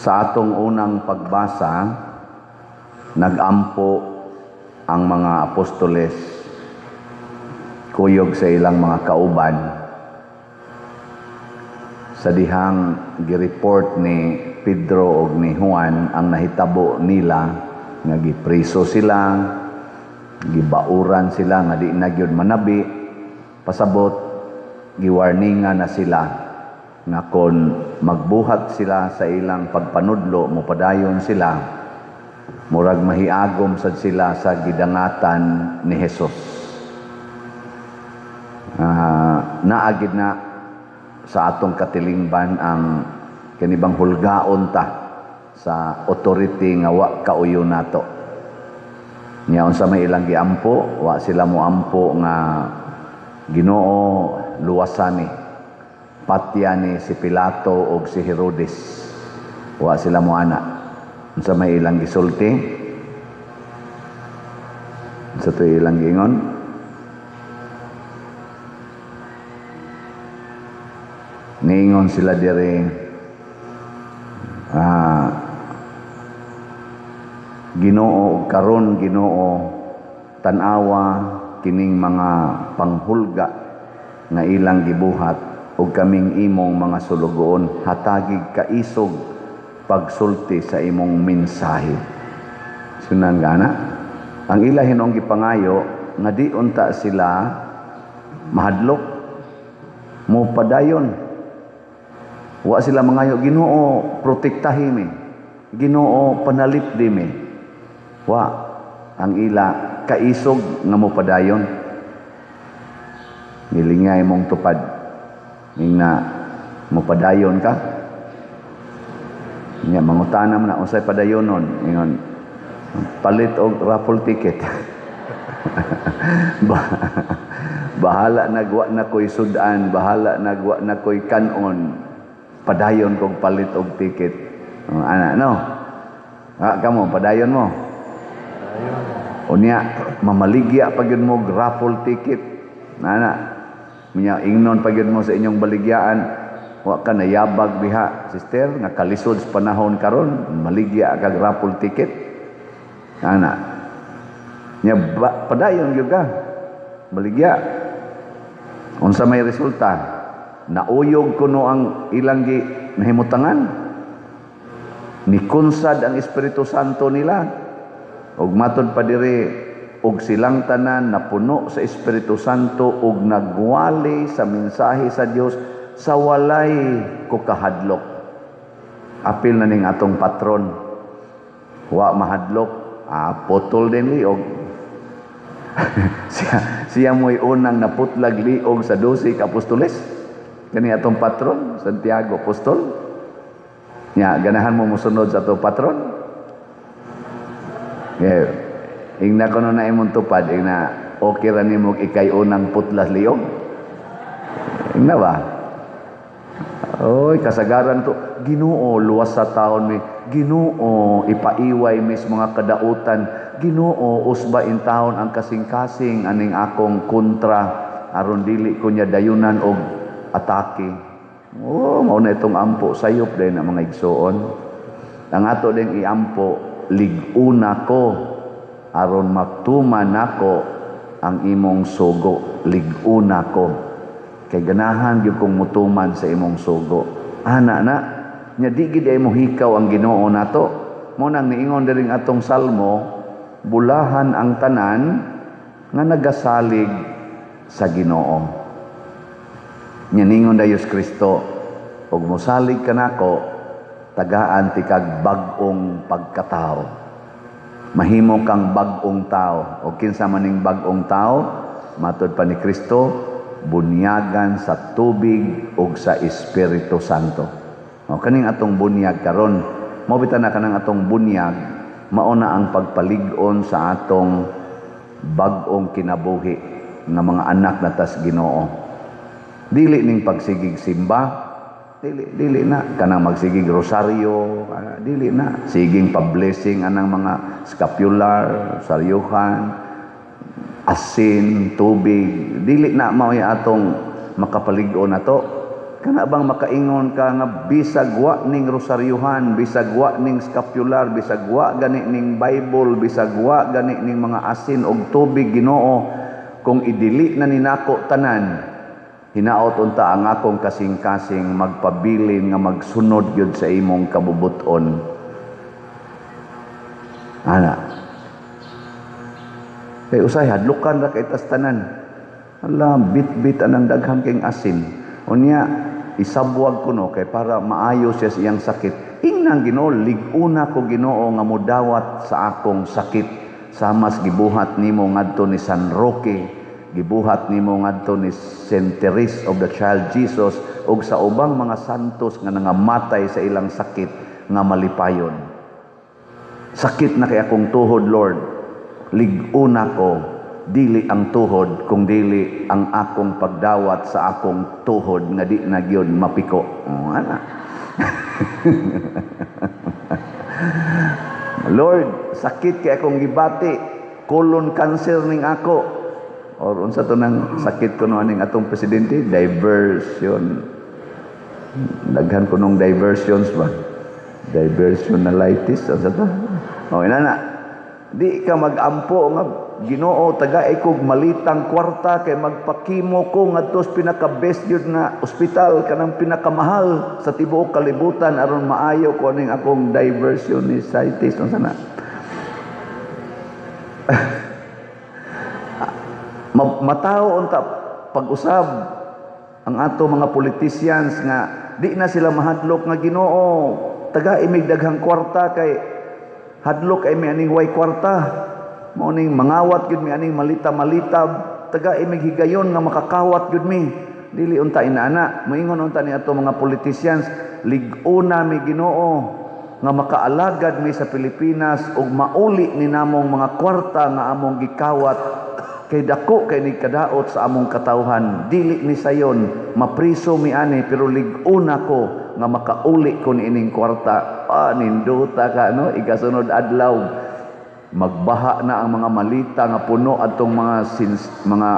Sa atong unang pagbasa, nagampo ang mga apostoles kuyog sa ilang mga kauban sa dihang gireport ni Pedro ug ni Juan ang nahitabo nila nga gipriso sila, gibauran sila nga di na gyud manabi, pasabot giwarningan na sila nga kon magbuhat sila sa ilang pagpanudlo, mopadayon sila, murag mahiagom sad sila sa gidangatan ni Hesus. Naagid na sa atong katilingban ang kanibang hulgaon ta sa authority nga wa kauyo nato. Nya unsa may ilang giampo, wa sila moampo nga Ginoo luwasan patya ni si Pilato o si Herodes. Wa sila mo ana. Unsa may ilang gisulti? Unsa to ilang giingon? Niingon sila dire Ginoo karon Ginoo tan-awa kining mga panghulga nga ilang gibuhat ug kaming imong mga sulugoon hatagig kaisog pagsulti sa imong mensahe. Sunan gana ang ila hinong gipangayo nga di unta sila mahadlok mo padayon. Wa sila mangayo Ginoo protektahi mi, Ginoo panalipdi mi. Wa ang ila kaisog nga mo padayon. Nilingay mong tupad ning na mopadayon ka nya mangutana man na unsay padayonon ingon palit og raffle ticket. Bahala nagwa na koy sudan, bahala nagwa na koy kanon, padayon kog palit og ticket. Ana no kamo padayon mo unya mamaligya pag yun mo raffle ticket ana minya ingnon pagyud mo sa inyong baligyaan, wa ka nayabag biha sister nga kalisod sa panahon karon maligya kag raffle ticket ana nya padayon gyud ka baligya. Unsa may resulta? Nauyog kuno ang ilang nahimutangan, nikunsad ang Espiritu Santo nila ug matud pa diri ug silang tanan napuno sa Espiritu Santo ug nagwali sa mensahe sa Dios sa walay kukahadlok. Apil na ning atong patron, wa mahadlok, potol din liog. siya mo'y unang naputlag liog sa 12 ka apostoles. Kani atong patron Santiago apostol. Nya ganahan mo mosunod sa atong patron. Ingna kono na imong tupad, ingna okay ra nimo ikay unang putlas liog. Ingna ba? Oy, kasagaran to. Ginoo luwas sa taon mi. Ginoo ipaiway mis mga kadautan. Ginoo usba in taon ang kasing-kasing aning akong kontra aron dili ko nya dayunan og atake. Mao na itong ampo sayop din ang mga igsoon. Ang ato ding iampo lig-una ko aron matuman nako ang imong sugo. Lig-una ko kay ganahan gyud kong mutuman sa imong sugo. Ana na nya di gid ay mohikaw ang Ginoo nato. Mo nang niingon diri atong salmo, bulahan ang tanan nga nagasalig sa Ginoo. Nya ningon Diyos Kristo, ug mosalig kanako tagaan ti kag bag-ong pagkatao. Mahimo kang bag-ong tao. O kinsa maning bag-ong tao, matud pa ni Kristo, bunyagan sa tubig ug sa Espiritu Santo. O kaning atong bunyag karon, mao bitan na kanang atong bunyag, mao na ang pagpalig-on sa atong bag-ong kinabuhi nga mga anak na tas Ginoo. Dili ning pagsigig simba, dili na kanang magsigig rosaryo, dili na siging pa-blessing anang mga scapular, saryuhan, asin, tubig, dili na mao atong makapalig-on nato. Kana bang makaingon ka nga bisag wa ning rosaryuhan, bisag wa ning scapular, bisag wa gani ning Bible, bisag wa gani ning mga asin og tubig, Ginoo, kung idili na ninako tanan, hinaot unta ang akong kasing-kasing magpabilin nga magsunod gyud sa imong kabubuton. Ana. Kay usay hadlukan ra kay tas tanan. Ala, bit-bit anang daghan king asin. Unya isabwag ko no kay para maayo siya sa iyang sakit. Ingnan Ginoo, lig-una ko Ginoo nga modawat sa akong sakit. Samas gibuhat nimo ngadto ni San Roque, gibuhat nimo ngadto ni Saint Teresa of the Child Jesus ug sa ubang mga santos nga nangamatay sa ilang sakit nga malipayon. Sakit na kay akong tuhod, Lord. Lig-una ko, dili ang tuhod kung dili ang akong pagdawat sa akong tuhod nga di na gyud mapiko. Ana. Lord, sakit kay akong gibati, colon cancer ning ako. Or unsa to nang sakit ko no aning atong presidente, diversion. Daghan ko nung diversions ba? Diversionalitis unsa to? Inana. Di ka mag-ampo nga Ginoo, tagaay kog malitang kwarta kay magpakimo ko ngadto sa pinaka-best yun na ospital kanang pinakamahal sa tibuok kalibutan aron maayo ko ning akong diversionisitis unsa na. Matao unta pag-usab ang ato mga politicians nga di na sila mahadlok nga Ginoo, tagaay mig daghang kwarta kay hadlok ay may aning way kwarta. Mao ning mangawat gyud mi aning malita-malitab, taga imig higayon nga makakawat gyud mi. Dili unta inaana, moingon unta ni ato mga politicians, lig-una mi Ginoo nga makaalagad mi sa Pilipinas ug mauli ni namong mga kwarta nga among gikawat kay dako kay ni kadaot sa among katawhan. Dili ni sayon mapriso mi ani pero lig-una ko nga makauli ko ni ining kwarta. Ninduta ka no, igasunod adlaw magbaha na ang mga malita nga puno atong mga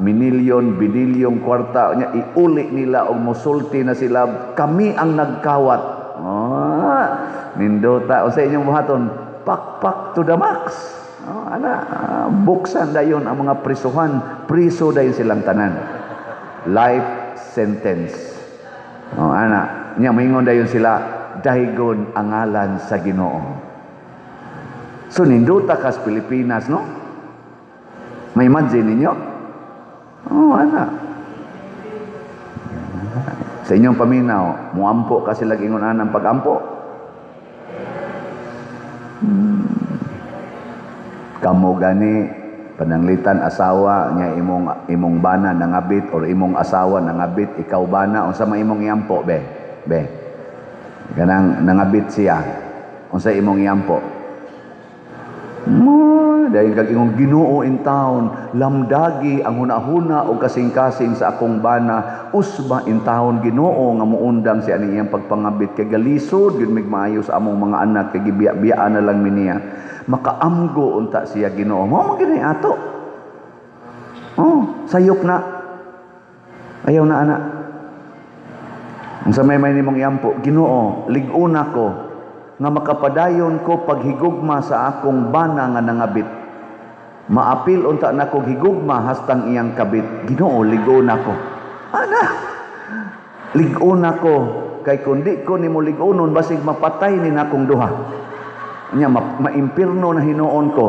minilyon, bidilyong kwarta nya iuli nila og mosulti na sila, kami ang nagkawat. Nindota o sa inyong buhaton, pak to the max. Buksan dayon ang mga prisuhan, priso dayon silang tanan. Life sentence. Nya moingon dayon sila, daygon ang ngalan sa Ginoo. So, ninduta ka sa Pilipinas, no? May imagine ninyo? Sa inyong paminaw, muampo ka sila gingunan ng pag-ampo. Kamo gani, pananglitan asawa, niya imong bana nangabit, or imong asawa nangabit, ikaw bana, unsa may imong iampo, be? Ganang nangabit siya, unsa imong iampo? Dahil kag ingong Ginoo in town, lamdagi ang hunahuna o kasing-kasing sa akong bana, usba in town Ginoo nga muundang si ani iyang pagpangabit kay galisod gyud mig maayo sa among mga anak kay gibiya-biya na lang mi niya. Makaamgo unta siya Ginoo. Mao man gini ato. Sayop na. Ayaw na ana. Unsa may nimong iampo, Ginoo, lig-una ko nga makapadayon ko paghigugma sa akong bana nga nangabit. Maapil unta nako higugma hastang iyang kabit. Ginoo, lig-una ko. Lig-una ko kay kundi ko nimo lig-unon basig mapatay ni nakong duha. Nya maimpirno na hinuon ko.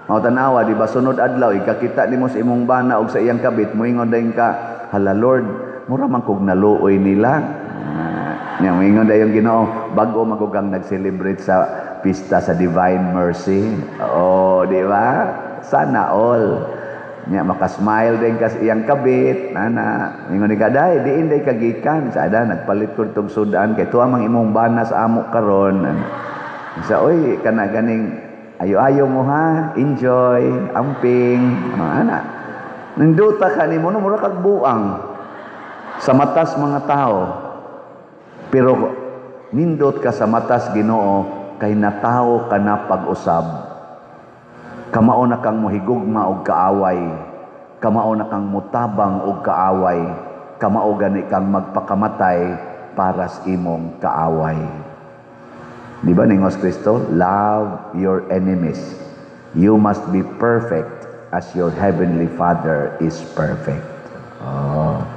Mao tanawa di ba sunod adlaw ikakita nimo sa imong bana ug sa iyang kabit moingon dayon ka, hala Lord, mura man kog naluoy nila. Nya moingon dayon Ginoo, bago magugang nag-celebrate sa pista sa Divine Mercy. Di ba? Sana all. Nya makasmile din ka sa iyang kabit. Moingon ni kaday, diin day kagikan. Sada nagpalit ko tong sudan kay tuwa mang imong bana sa amo karon. Sa oy kana ganing ayo-ayo mo ha, enjoy, amping, Ninduta ka nimo no mura kag buang sa matas mga tao. Pero nindot ka sa matas Ginoo kay natawo ka na pag-usab. Kamao na kang mohigugma og kaaway. Kamao na kang mutabang og kaaway. kamao gani kang magpakamatay para sa imong kaaway. Di ba ningos Kristo? Love your enemies. You must be perfect as your heavenly Father is perfect. Oh.